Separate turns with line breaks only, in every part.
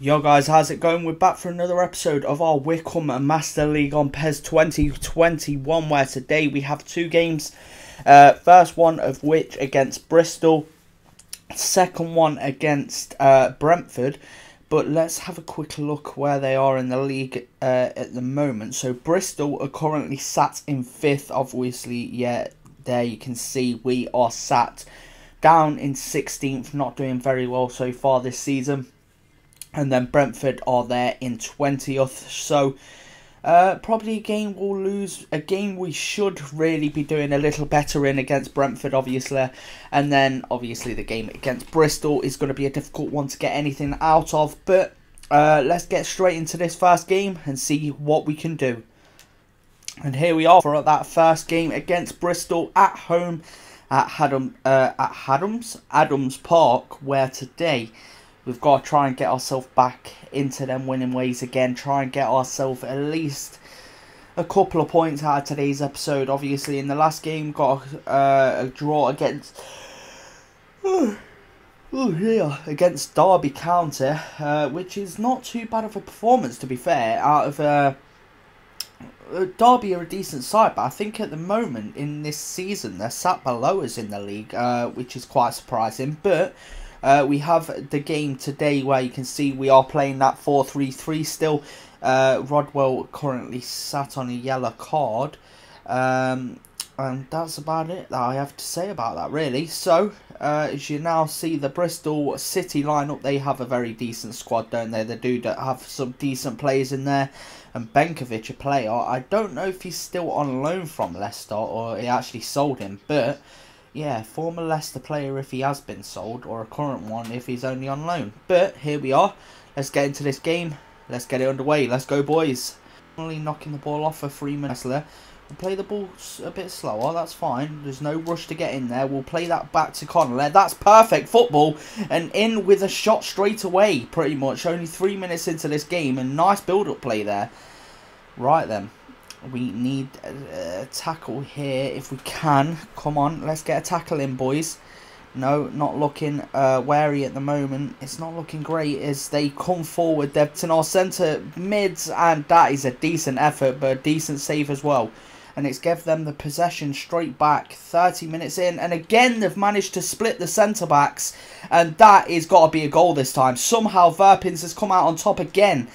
Yo guys, how's it going? We're back for another episode of our Wycombe Master League on PES 2021, where today we have two games. First one of which against Bristol, second one against Brentford. But let's have a quick look where they are in the league at the moment. So Bristol are currently sat in 5th, obviously. Yeah, there you can see we are sat down in 16th, not doing very well so far this season. And then Brentford are there in 20th. So probably a game we'll lose. A game we should really be doing a little better in against Brentford, obviously. And then obviously the game against Bristol is going to be a difficult one to get anything out of. But let's get straight into this first game and see what we can do. And here we are for that first game against Bristol at home at Adams Park, where today we've got to try and get ourselves back into them winning ways again. Try and get ourselves at least a couple of points out of today's episode. Obviously, in the last game, got a draw against against Derby County, which is not too bad of a performance, to be fair. Out of Derby are a decent side, but I think at the moment in this season they're sat below us in the league, which is quite surprising. But we have the game today where you can see we are playing that 4-3-3 still. Rodwell currently sat on a yellow card. And that's about it that I have to say about that, really. So, as you now see the Bristol City lineup, they have a very decent squad, don't they? They do have some decent players in there. And Benkovic, a player, I don't know if he's still on loan from Leicester or he actually sold him, but yeah, former Leicester player if he has been sold, or a current one if he's only on loan. But here we are. Let's get into this game. Let's get it underway. Let's go, boys. Only knocking the ball off for 3 minutes there. We'll play the ball a bit slower. That's fine. There's no rush to get in there. We'll play that back to Connolly. That's perfect football. And in with a shot straight away, pretty much. Only 3 minutes into this game. And nice build-up play there. Right then. We need a tackle here if we can. Come on, let's get a tackle in, boys. No, not looking wary at the moment. It's not looking great as they come forward. They're in our centre mids, and that is a decent effort, but a decent save as well. And it's give them the possession straight back. 30 minutes in, and again they've managed to split the centre backs, and that is got to be a goal this time. Somehow Verpins has come out on top again.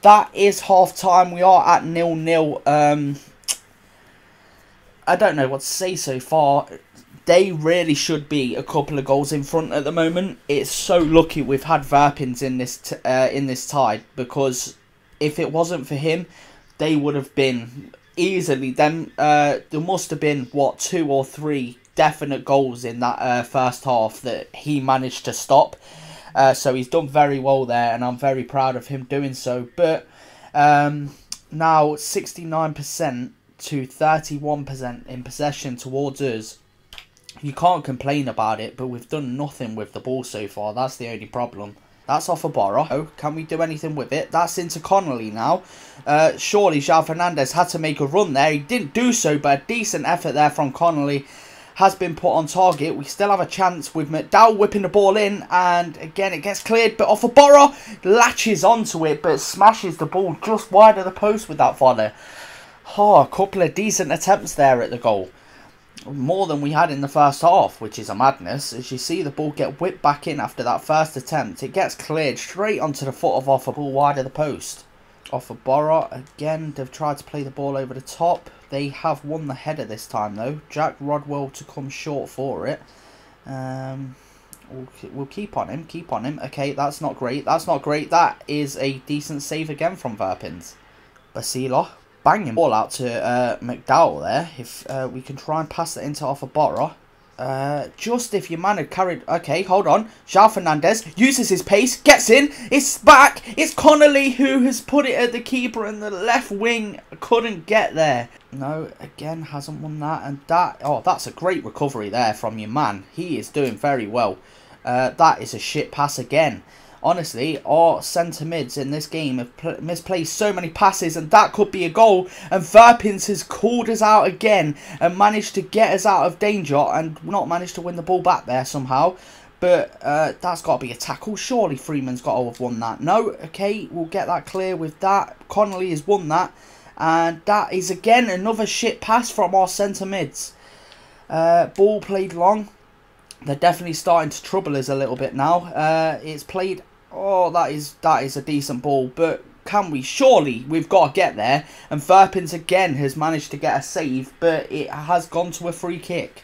That is half time. We are at 0-0. I don't know what to say so far. They really should be a couple of goals in front at the moment. It's so lucky we've had Verpins in this tie, because if it wasn't for him, they would have been easily. There must have been what, 2 or 3 definite goals in that first half that he managed to stop. So he's done very well there, and I'm very proud of him doing so. But now 69% to 31% in possession towards us. You can't complain about it, but we've done nothing with the ball so far. That's the only problem. That's off a Borrow. Oh, can we do anything with it? That's into Connolly now. Surely João Fernandes had to make a run there. He didn't do so, but a decent effort there from Connolly has been put on target. We still have a chance with McDowell whipping the ball in, and again it gets cleared, but off a Borrow, latches onto it, but smashes the ball just wide of the post with that volley. Oh, a couple of decent attempts there at the goal. More than we had in the first half, which is a madness. As you see the ball get whipped back in after that first attempt, it gets cleared straight onto the foot of Offa, ball wide of the post. Off a Borrow, again, they've tried to play the ball over the top. They have won the header this time, though. Jack Rodwell to come short for it. We'll keep on him, Okay, that's not great. That's not great. That is a decent save again from Verpins. Basilo, banging ball out to McDowell there. If we can try and pass that into Off a Borrow. Just if your man had carried... Okay, hold on. João Fernandes uses his pace, gets in, it's back. It's Connolly who has put it at the keeper, and the left wing couldn't get there. No, again, hasn't won that. And that... Oh, that's a great recovery there from your man. He is doing very well. That is a shit pass again. Honestly, our centre mids in this game have misplaced so many passes, and that could be a goal. And Verpins has called us out again and managed to get us out of danger, and not managed to win the ball back there somehow. But that's got to be a tackle. Surely Freeman's got to have won that. No, okay, we'll get that clear with that. Connolly has won that. And that is again another shit pass from our centre mids. Ball played long. They're definitely starting to trouble us a little bit now. It's played... Oh, that is a decent ball. But can we? Surely we've got to get there. And Verpins again has managed to get a save. But it has gone to a free kick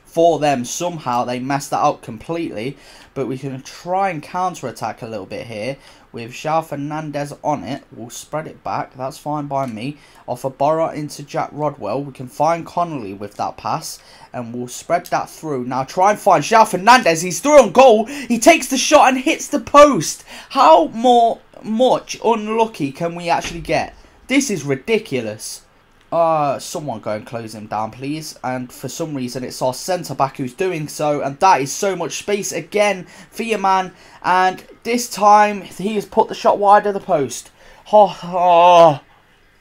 for them. Somehow they messed that up completely. But we can try and counter-attack a little bit here. With João Fernandes on it. We'll spread it back. That's fine by me. Off a Borra into Jack Rodwell. We can find Connolly with that pass. And we'll spread that through. Now try and find João Fernandes. He's through on goal. He takes the shot and hits the post. How much unlucky can we actually get? This is ridiculous. Someone go and close him down, please. And for some reason, it's our centre-back who's doing so. And that is so much space again for your man. And this time, he has put the shot wide of the post. Oh,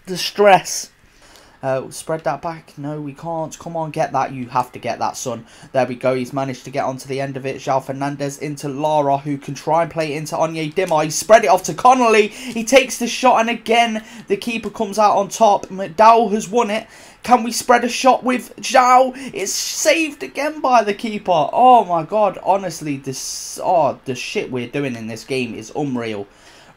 the stress. Spread that back. No, we can't. Come on, get that. You have to get that, son. There we go. He's managed to get onto the end of it. João Fernandes into Lara, who can try and play it into Onyedinma. He spread it off to Connolly. He takes the shot, and again, the keeper comes out on top. McDowell has won it. Can we spread a shot with João? It's saved again by the keeper. Oh, my God. Honestly, the shit we're doing in this game is unreal.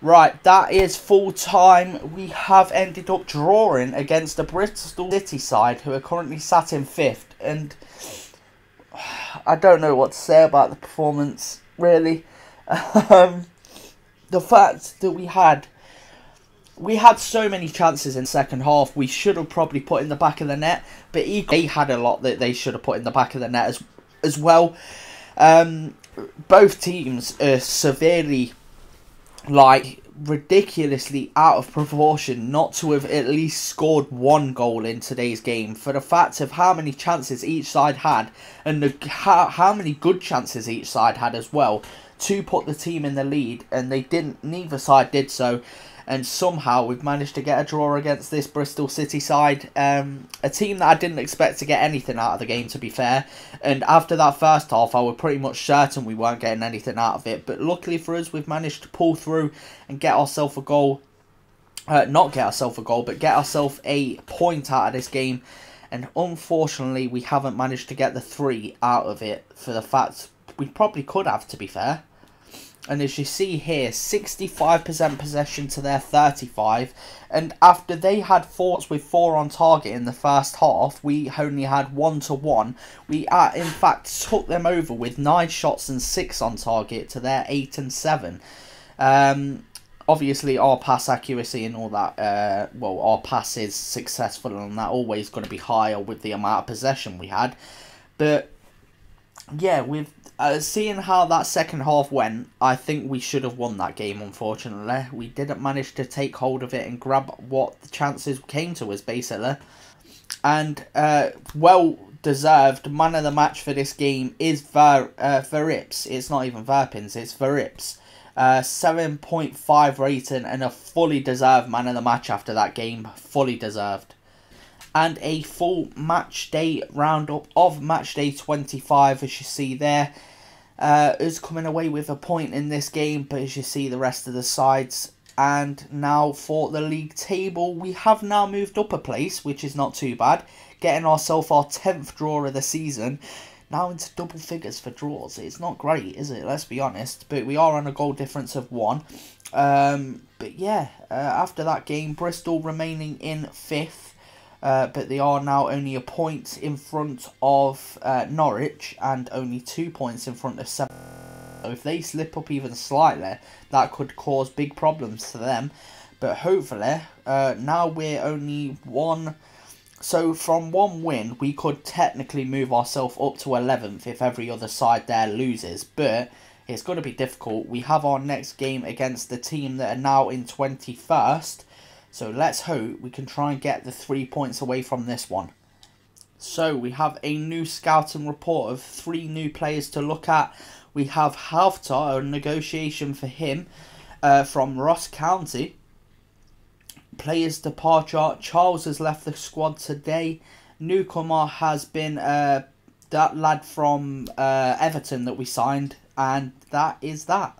Right, that is full time. We have ended up drawing against the Bristol City side, who are currently sat in 5th. And I don't know what to say about the performance, really. The fact that we had so many chances in the second half, we should have probably put in the back of the net. But they had a lot that they should have put in the back of the net as well. Both teams are severely... ridiculously out of proportion not to have at least scored one goal in today's game, for the fact of how many chances each side had and how many good chances each side had as well to put the team in the lead, and they didn't. Neither side did so, and somehow we've managed to get a draw against this Bristol City side, a team that I didn't expect to get anything out of the game, to be fair. And after that first half, I was pretty much certain we weren't getting anything out of it. But luckily for us, we've managed to pull through and get ourselves a goal. Not get ourselves a goal, but get ourselves a point out of this game. And unfortunately, we haven't managed to get the 3 out of it, for the fact we probably could have, to be fair. And as you see here, 65% possession to their 35. And after they had 4 with 4 on target in the first half, we only had 1-1. We, in fact, took them over with 9 shots and 6 on target to their 8 and 7. Obviously, our pass accuracy and all that, well, our pass is successful and that always going to be higher with the amount of possession we had. But, yeah, with... seeing how that second half went, I think we should have won that game, unfortunately. We didn't manage to take hold of it and grab what the chances came to us, basically. And, well-deserved man of the match for this game is Verips. It's not even Verpins, it's Verips. 7.5 rating and a fully deserved man of the match after that game. Fully deserved. And a full match day roundup of match day 25, as you see there, is coming away with a point in this game. But as you see, the rest of the sides. And now for the league table, we have now moved up a place, which is not too bad. Getting ourselves our 10th draw of the season. Now into double figures for draws. It's not great, is it? Let's be honest. But we are on a goal difference of 1. But yeah, after that game, Bristol remaining in 5th. But they are now only a point in front of Norwich and only 2 points in front of 7. So if they slip up even slightly, that could cause big problems to them. But hopefully, now we're only 1. So from 1 win, we could technically move ourselves up to 11th if every other side there loses. But it's going to be difficult. We have our next game against the team that are now in 21st. So let's hope we can try and get the 3 points away from this one. So we have a new scouting report of 3 new players to look at. We have Halftar, a negotiation for him from Ross County. Players departure. Charles has left the squad today. Newcomer has been that lad from Everton that we signed. And that is that.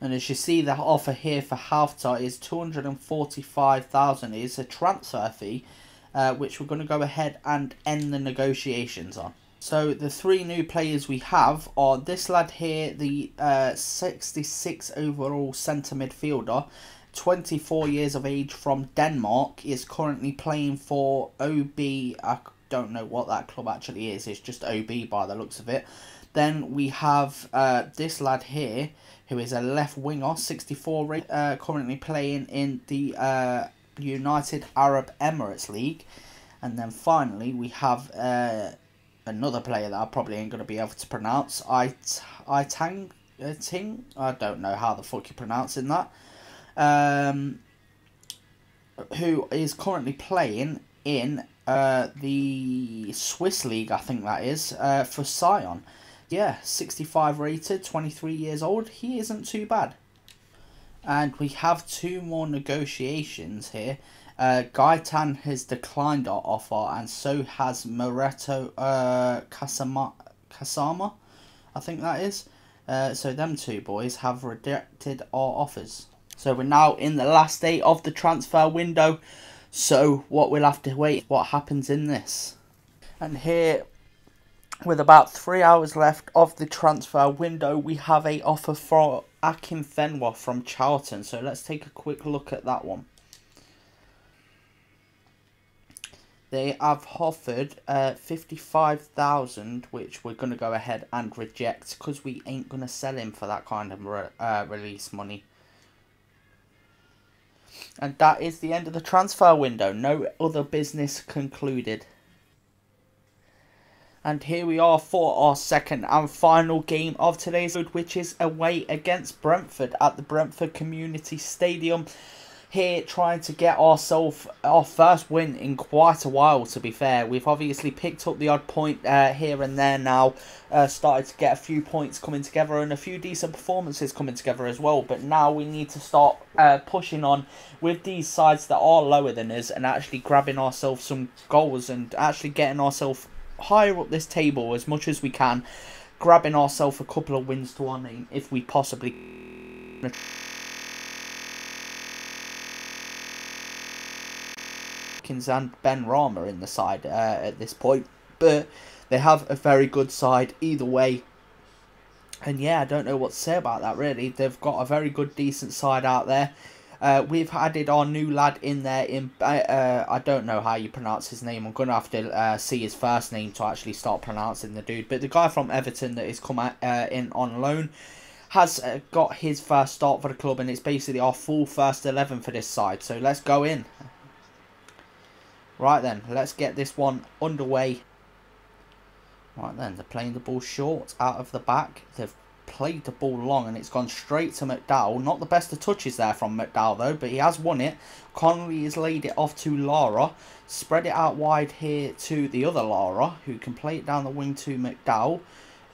And as you see, the offer here for Haftar is 245,000. It's a transfer fee, which we're going to go ahead and end the negotiations on. So the three new players we have are this lad here, the 66 overall centre midfielder, 24 years of age, from Denmark, is currently playing for OB. I don't know what that club actually is. It's just OB by the looks of it. Then we have this lad here, who is a left winger, 64, currently playing in the United Arab Emirates League. And then finally we have another player that I probably ain't going to be able to pronounce, Ting. I don't know how the fuck you're pronouncing that. Who is currently playing in the Swiss League, I think that is, for Sion. Yeah, 65 rated, 23 years old. He isn't too bad. And we have two more negotiations here. Gaetan has declined our offer, and so has Moreto Kasama, I think that is. So them two boys have rejected our offers. So we're now in the last day of the transfer window. So what we'll have to wait, what happens in this. And here, with about 3 hours left of the transfer window, we have a offer for Akin Fenwa from Charlton. So let's take a quick look at that one. They have offered 55,000, which we're going to go ahead and reject because we ain't going to sell him for that kind of release money. And that is the end of the transfer window. No other business concluded. And here we are for our second and final game of today's episode, which is away against Brentford at the Brentford Community Stadium. Here trying to get ourselves our first win in quite a while, to be fair. We've obviously picked up the odd point here and there now. Started to get a few points coming together and a few decent performances coming together as well. But now we need to start pushing on with these sides that are lower than us and actually grabbing ourselves some goals and actually getting ourselves higher up this table as much as we can. Grabbing ourselves a couple of wins to our name if we possibly can. And Ben Rama in the side at this point, but they have a very good side either way. And yeah, I don't know what to say about that really. They've got a very good, decent side out there. We've added our new lad in there. I don't know how you pronounce his name. I'm going to have to see his first name to actually start pronouncing the dude. But the guy from Everton that has come in on loan has got his first start for the club, and it's basically our full first 11 for this side. So let's go in. Right then, let's get this one underway. Right then, they're playing the ball short out of the back. They've played the ball long and it's gone straight to McDowell. Not the best of touches there from McDowell though, but he has won it. Connolly has laid it off to Lara. Spread it out wide here to the other Lara, who can play it down the wing to McDowell.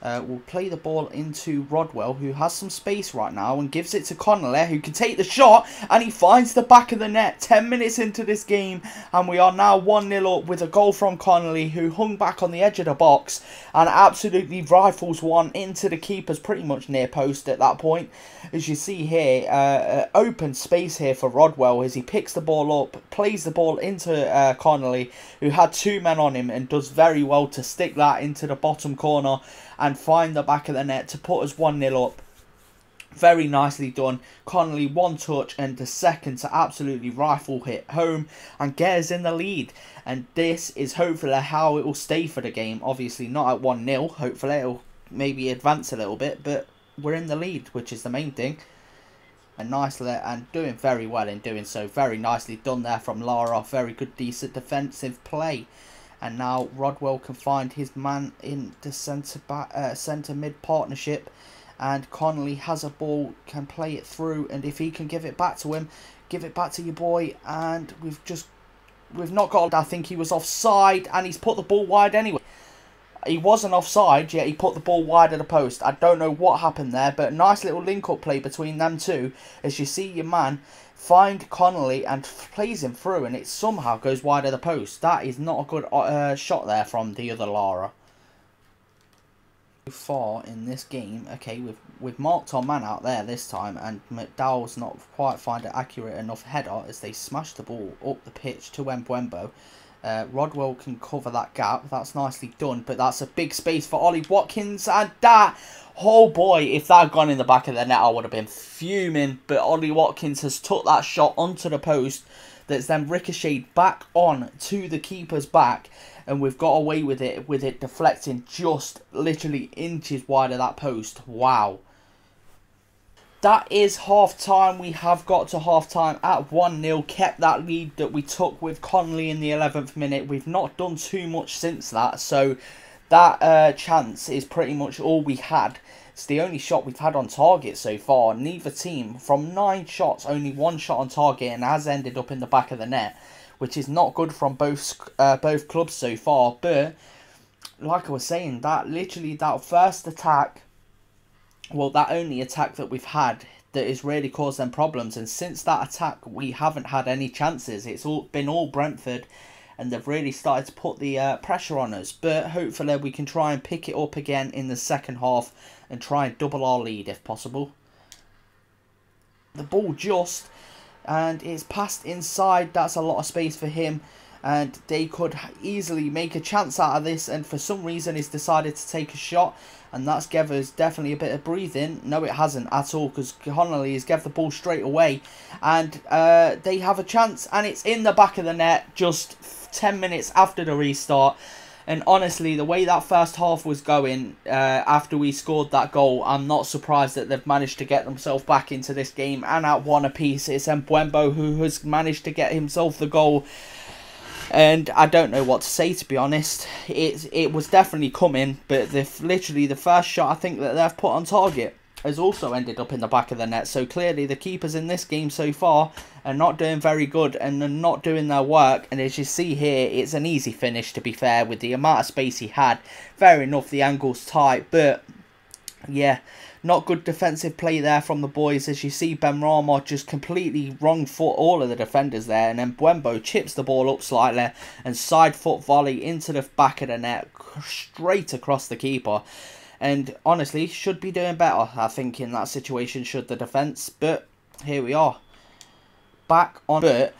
Will play the ball into Rodwell, who has some space right now, and gives it to Connolly, who can take the shot, and he finds the back of the net. 10 minutes into this game, and we are now 1-0 up with a goal from Connolly, who hung back on the edge of the box and absolutely rifles one into the keeper's pretty much near post at that point. As you see here, open space here for Rodwell as he picks the ball up, plays the ball into Connolly, who had two men on him, and does very well to stick that into the bottom corner and find the back of the net to put us 1-0 up. Very nicely done. Connolly one touch and the second to absolutely rifle hit home and get us in the lead. And this is hopefully how it will stay for the game. Obviously not at 1-0. Hopefully it will maybe advance a little bit, but we're in the lead, which is the main thing. And nicely, and doing very well in doing so. Very nicely done there from Lara. Very good, decent defensive play. And now Rodwell can find his man in the centre mid partnership. And Connolly has a ball, can play it through. And if he can give it back to him, give it back to your boy. And we've not got, I think he was offside. And he's put the ball wide anyway. He wasn't offside, yet he put the ball wide of the post. I don't know what happened there, but nice little link-up play between them two. As you see your man find Connolly and plays him through, and it somehow goes wide of the post. That is not a good shot there from the other Lara. far in this game, okay, we've marked our man out there this time, and McDowell's not quite find an accurate enough header as they smash the ball up the pitch to Mbeumo. Rodwell can cover that gap. That's nicely done, but that's a big space for Ollie Watkins, and that, oh boy, if that had gone in the back of the net, I would have been fuming. But Ollie Watkins has took that shot onto the post, that's then ricocheted back on to the keeper's back, and we've got away with it deflecting just literally inches wide of that post. Wow. That is half-time. We have got to half-time at 1-0. Kept that lead that we took with Connolly in the 11th minute. We've not done too much since that, so that chance is pretty much all we had. It's the only shot we've had on target so far. Neither team, from 9 shots, only 1 shot on target, and has ended up in the back of the net, which is not good from both clubs so far. But like I was saying, that first attack, well, that only attack that we've had that has really caused them problems, and since that attack we haven't had any chances. It's been all Brentford, and they've really started to put the pressure on us. But hopefully we can try and pick it up again in the second half and try and double our lead if possible. The ball just, and it's passed inside. That's a lot of space for him, and they could easily make a chance out of this, and for some reason he's decided to take a shot, and that's given us definitely a bit of breathing. No, it hasn't at all, because Connolly has given the ball straight away, and they have a chance, and it's in the back of the net just 10 minutes after the restart. And honestly, the way that first half was going, after we scored that goal, I'm not surprised that they've managed to get themselves back into this game and at 1 apiece. It's Mbeumo who has managed to get himself the goal. And I don't know what to say, to be honest. It was definitely coming, but literally the first shot I think that they've put on target has also ended up in the back of the net. So clearly the keepers in this game so far are not doing very good, and they're not doing their work. And as you see here, it's an easy finish, to be fair, with the amount of space he had. Fair enough, the angle's tight, but yeah, not good defensive play there from the boys. As you see, Benrahma just completely wrong foot all of the defenders there, and then Mbeumo chips the ball up slightly and side foot volley into the back of the net, straight across the keeper. And honestly, should be doing better, I think, in that situation, should the defence. But here we are, back on. But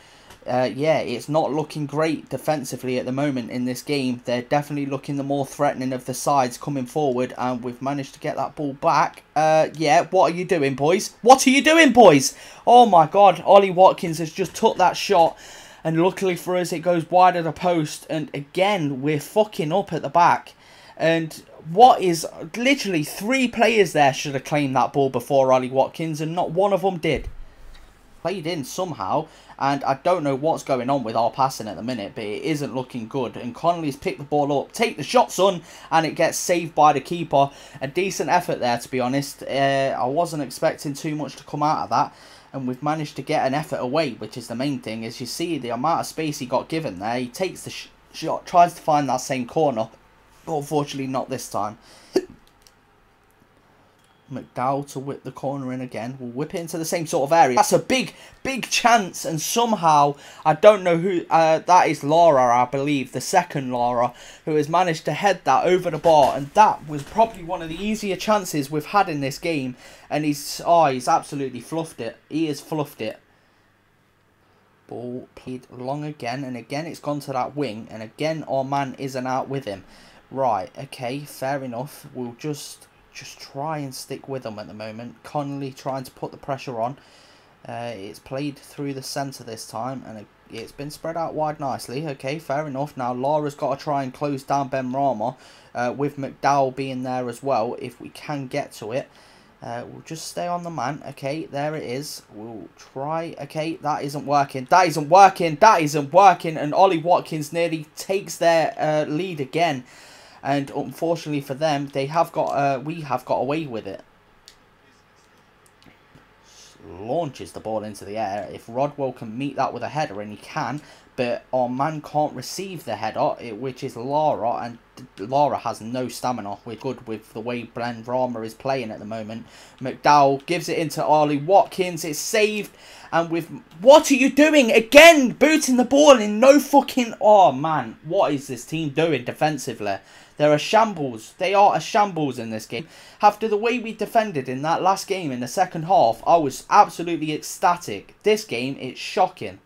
yeah, it's not looking great defensively at the moment in this game. They're definitely looking the more threatening of the sides coming forward, and we've managed to get that ball back. Yeah, what are you doing, boys? What are you doing, boys? Oh my God, Ollie Watkins has just took that shot, and luckily for us, it goes wide of the post. And again, we're fucking up at the back. And what is literally 3 players there should have claimed that ball before Ollie Watkins, and not one of them did. Played in somehow, and I don't know what's going on with our passing at the minute, but it isn't looking good. And Connolly's picked the ball up, take the shot, son, and it gets saved by the keeper. A decent effort there, to be honest. I wasn't expecting too much to come out of that, and we've managed to get an effort away, which is the main thing. As you see, the amount of space he got given there, he takes the shot, tries to find that same corner, but unfortunately not this time. McDowell to whip the corner in again. We'll whip it into the same sort of area. That's a big, big chance, and somehow, I don't know who, that is Lara, I believe, the second Lara, who has managed to head that over the bar, and that was probably one of the easier chances we've had in this game, and he's absolutely fluffed it. He has fluffed it. Ball played long again, and again it's gone to that wing, and again our man isn't out with him. Right, okay, fair enough. We'll just try and stick with them at the moment. Connolly trying to put the pressure on. It's played through the centre this time, and it's been spread out wide nicely. Okay, fair enough. Now Lara's got to try and close down Benrahma, with McDowell being there as well, if we can get to it. We'll just stay on the man. Okay, there it is. We'll try. Okay, that isn't working. That isn't working. That isn't working. And Ollie Watkins nearly takes their lead again. And unfortunately for them, they have got we have got away with it. Launches the ball into the air. If Rodwell can meet that with a header, and he can, but our man can't receive the header, which is Lara, and Lara has no stamina. We're good with the way Benrahma is playing at the moment. McDowell gives it into Ollie Watkins. It's saved, and with what are you doing again? Booting the ball in no fucking. Oh man, what is this team doing defensively? They're a shambles. They are a shambles in this game. After the way we defended in that last game in the second half, I was absolutely ecstatic. This game, it's shocking.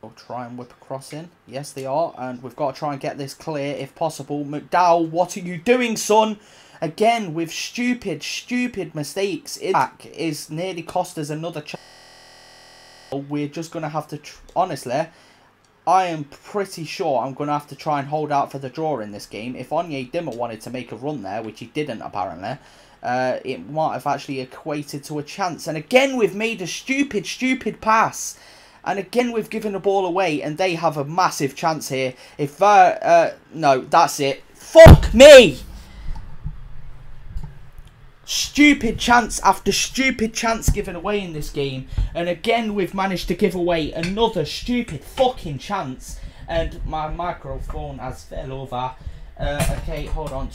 We'll try and whip across in. Yes, they are. And we've got to try and get this clear if possible. McDowell, what are you doing, son? Again, with stupid mistakes. Back is nearly cost us another chance. We're just going to have to... Honestly, I am pretty sure I'm going to have to try and hold out for the draw in this game. If Onyedinma wanted to make a run there, which he didn't apparently, it might have actually equated to a chance. And again, we've made a stupid pass. And again, we've given the ball away, and they have a massive chance here. If, no, that's it. Fuck me! Stupid chance after stupid chance given away in this game. And again, we've managed to give away another stupid fucking chance. And my microphone has fell over. Okay, hold on.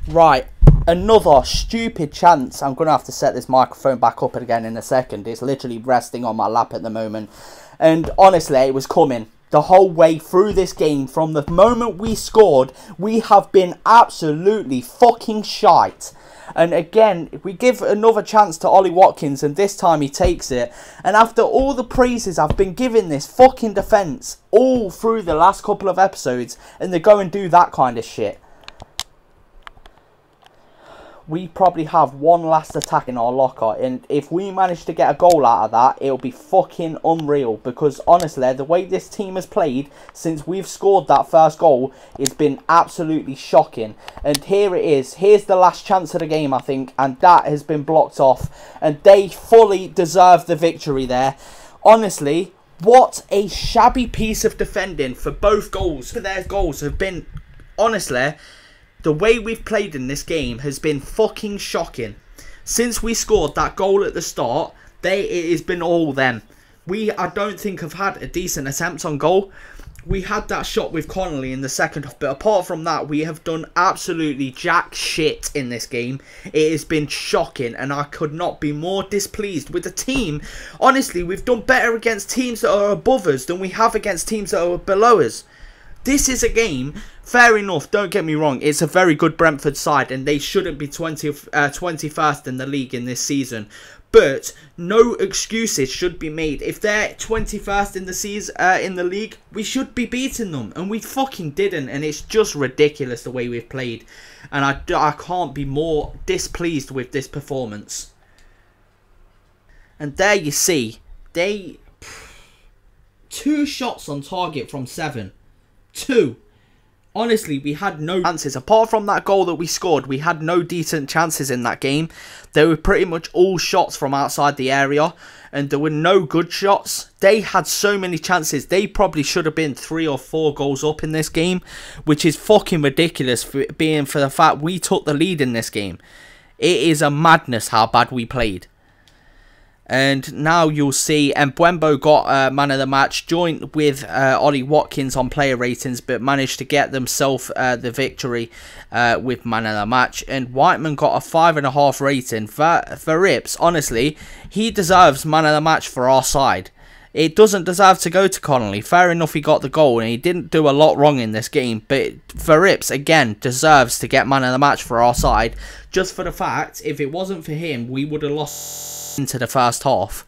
Right, another stupid chance. I'm going to have to set this microphone back up again in a second. It's literally resting on my lap at the moment. And honestly, it was coming. The whole way through this game, from the moment we scored, we have been absolutely fucking shite. And again, we give another chance to Ollie Watkins, and this time he takes it. And after all the praises I've been giving this fucking defence all through the last couple of episodes, and they go and do that kind of shit. We probably have one last attack in our locker, and if we manage to get a goal out of that, it'll be fucking unreal. Because honestly, the way this team has played since we've scored that first goal has been absolutely shocking. And here it is. Here's the last chance of the game, I think, and that has been blocked off. And they fully deserve the victory there. Honestly, what a shabby piece of defending for both goals. Their goals have been, honestly... The way we've played in this game has been fucking shocking. Since we scored that goal at the start, it has been all them. I don't think have had a decent attempt on goal. We had that shot with Connolly in the second half, but apart from that, we have done absolutely jack shit in this game. It has been shocking, and I could not be more displeased with the team. Honestly, we've done better against teams that are above us than we have against teams that are below us. This is a game, fair enough, don't get me wrong, it's a very good Brentford side and they shouldn't be 21st in the league in this season. But no excuses should be made. If they're 21st in the season, in the league, we should be beating them. And we fucking didn't, and it's just ridiculous the way we've played. And I can't be more displeased with this performance. And there you see, 2 shots on target from 7. 2. Honestly, we had no chances. Apart from that goal that we scored, we had no decent chances in that game. They were pretty much all shots from outside the area, and there were no good shots. They had so many chances. They probably should have been 3 or 4 goals up in this game, which is fucking ridiculous for the fact we took the lead in this game. It is a madness how bad we played. And now you'll see Mbeumo got man of the match, joint with Ollie Watkins on player ratings, but managed to get themselves the victory with man of the match. And Whiteman got a 5.5 rating. For Rips, honestly, he deserves man of the match for our side. It doesn't deserve to go to Connolly. Fair enough, he got the goal and he didn't do a lot wrong in this game. But for Rips, again, deserves to get man of the match for our side. Just for the fact, if it wasn't for him, we would have lost into the first half.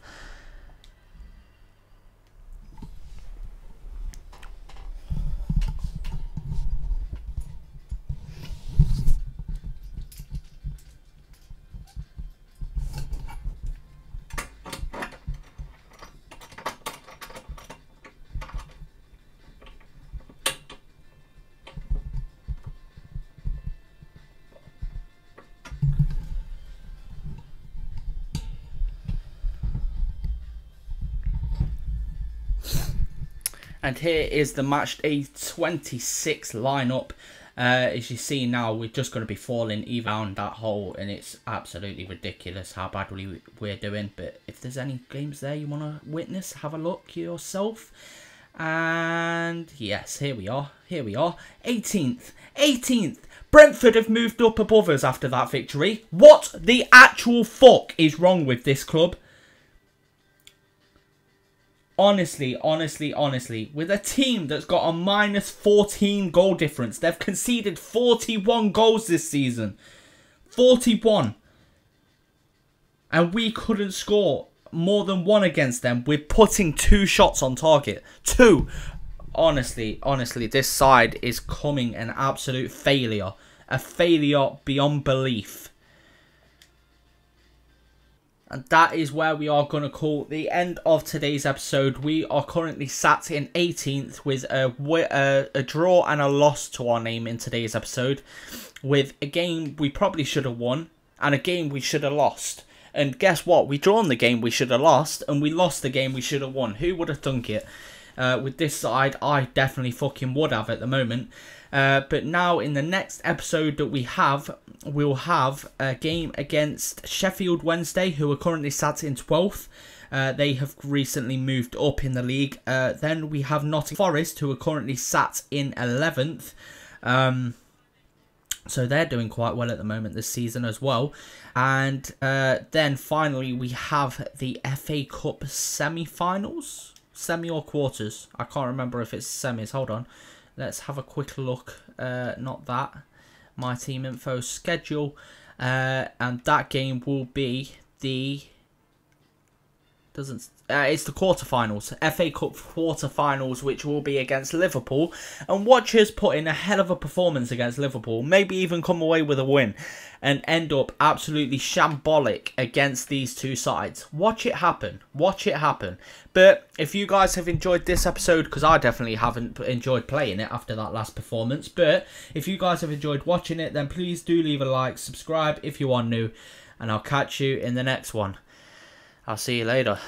And here is the match day 26 lineup. As you see now, we're just going to be falling even down that hole, and it's absolutely ridiculous how badly we're doing. But if there's any games there you want to witness, have a look yourself. And yes, here we are. 18th. Brentford have moved up above us after that victory. What the actual fuck is wrong with this club? Honestly, with a team that's got a minus 14 goal difference, they've conceded 41 goals this season. 41. And we couldn't score more than one against them. We're putting 2 shots on target. 2. Honestly, this side is coming an absolute failure. A failure beyond belief. And that is where we are going to call the end of today's episode. We are currently sat in 18th with a draw and a loss to our name in today's episode. With a game we probably should have won and a game we should have lost. And guess what? We drawn the game we should have lost and we lost the game we should have won. Who would have thunk it? With this side, I definitely fucking would have at the moment. But now in the next episode that we'll have a game against Sheffield Wednesday, who are currently sat in 12th. They have recently moved up in the league. Then we have Nottingham Forest, who are currently sat in 11th. So they're doing quite well at the moment this season as well. And then finally we have the FA Cup semi-finals? Semi or quarters? I can't remember if it's semis. Hold on. Let's have a quick look. Not that. My team info schedule. And that game will be the... it's the quarterfinals. FA Cup quarterfinals, which will be against Liverpool. And watch us put in a hell of a performance against Liverpool. Maybe even come away with a win. And end up absolutely shambolic against these two sides. Watch it happen. Watch it happen. But if you guys have enjoyed this episode, because I definitely haven't enjoyed playing it after that last performance. But if you guys have enjoyed watching it, then please do leave a like, subscribe if you are new. And I'll catch you in the next one. I'll see you later.